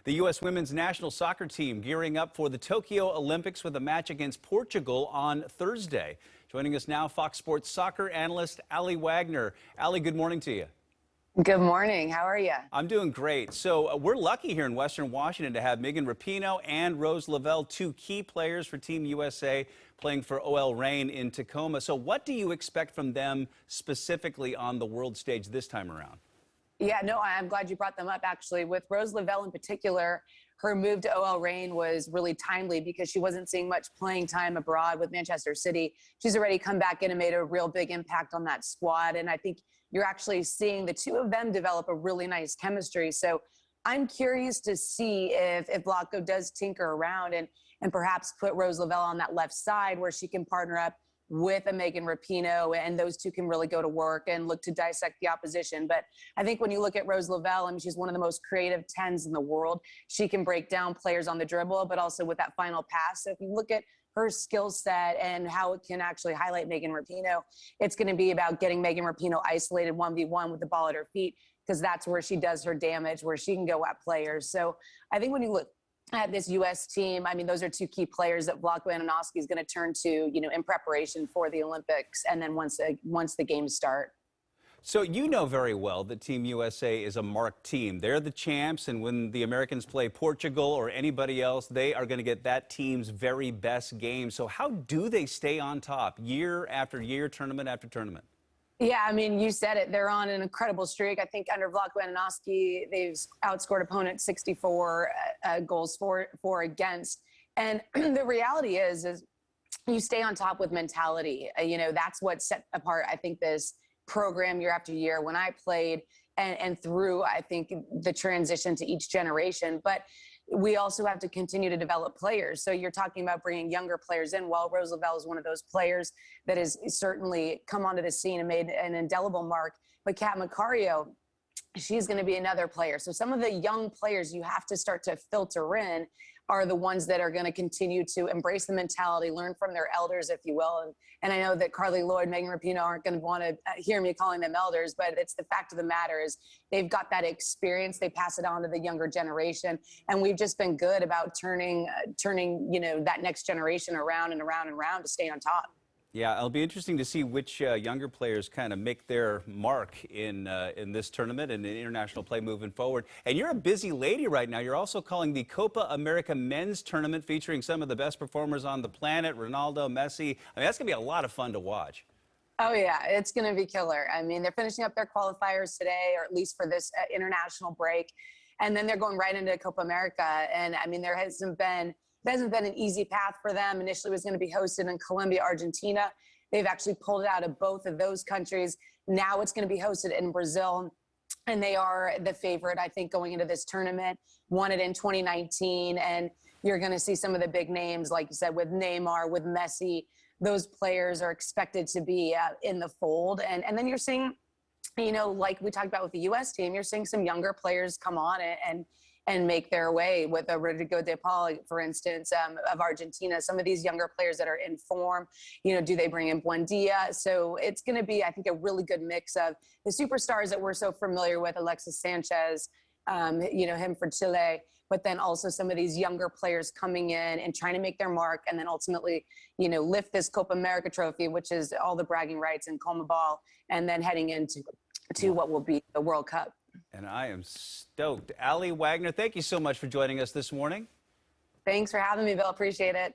The U.S. women's national soccer team gearing up for the Tokyo Olympics with a match against Portugal on Thursday. Joining us now, Fox Sports soccer analyst Aly Wagner. Aly, good morning to you. Good morning. How are you? I'm doing great. So we're lucky here in Western Washington to have Megan Rapinoe and Rose Lavelle, two key players for Team USA, playing for OL Reign in Tacoma. So what do you expect from them specifically on the world stage this time around? Yeah, no, I'm glad you brought them up, actually. With Rose Lavelle in particular, her move to OL Reign was really timely because she wasn't seeing much playing time abroad with Manchester City. She's already come back in and made a real big impact on that squad. And I think you're actually seeing the two of them develop a really nice chemistry. So I'm curious to see if Vlatko does tinker around and perhaps put Rose Lavelle on that left side where she can partner up with a Megan Rapinoe, and those two can really go to work and look to dissect the opposition. But I think when you look at Rose Lavelle, I mean, she's one of the most creative 10s in the world. She can break down players on the dribble, but also with that final pass. So if you look at her skill set and how it can actually highlight Megan Rapinoe, it's going to be about getting Megan Rapinoe isolated 1v1 with the ball at her feet, because that's where she does her damage, where she can go at players. So I think when you look at this U.S. team, I mean, those are two key players that Vlatko Andonovski is going to turn to, in preparation for the Olympics, and then once the games start. So you know very well that Team USA is a marked team. They're the champs, and when the Americans play Portugal or anybody else, they are going to get that team's very best game. So how do they stay on top year after year, tournament after tournament? Yeah, I mean, you said it. They're on an incredible streak. I think under Vlatko Andonovski, they've outscored opponents 64 goals for against. And the reality is you stay on top with mentality. That's what set apart, I think, this program year after year. When I played and through, I think, the transition to each generation. But we also have to continue to develop players. So you're talking about bringing younger players in. Well, Rose Lavelle is one of those players that has certainly come onto the scene and made an indelible mark. But Kat Macario, she's going to be another player. So some of the young players you have to start to filter in are the ones that are going to continue to embrace the mentality, learn from their elders, if you will. And I know that Carly Lloyd, Megan Rapinoe aren't going to want to hear me calling them elders, but it's the fact of the matter is they've got that experience. They pass it on to the younger generation. And we've just been good about turning that next generation around and around and around to stay on top. Yeah, it'll be interesting to see which younger players kind of make their mark in this tournament and in international play moving forward. And you're a busy lady right now. You're also calling the Copa America men's tournament, featuring some of the best performers on the planet, Ronaldo, Messi. I mean, that's going to be a lot of fun to watch. Oh, yeah, it's going to be killer. I mean, they're finishing up their qualifiers today, or at least for this international break. And then they're going right into Copa America. And, I mean, it hasn't been an easy path for them. Initially, it was going to be hosted in Colombia, Argentina. They've actually pulled it out of both of those countries. Now it's going to be hosted in Brazil. And they are the favorite, I think, going into this tournament. Won it in 2019. And you're going to see some of the big names, like you said, with Neymar, with Messi. Those players are expected to be in the fold. And then you're seeing, like we talked about with the U.S. team, you're seeing some younger players come on and make their way, with a Rodrigo de Paul, for instance, of Argentina. Some of these younger players that are in form, do they bring in Buendia? So it's going to be, I think, a really good mix of the superstars that we're so familiar with, Alexis Sanchez, him for Chile, but then also some of these younger players coming in and trying to make their mark, and then ultimately, lift this Copa America trophy, which is all the bragging rights in CONMEBOL, and then heading into what will be the World Cup. And I am stoked. Aly Wagner, thank you so much for joining us this morning. Thanks for having me, Bill. Appreciate it.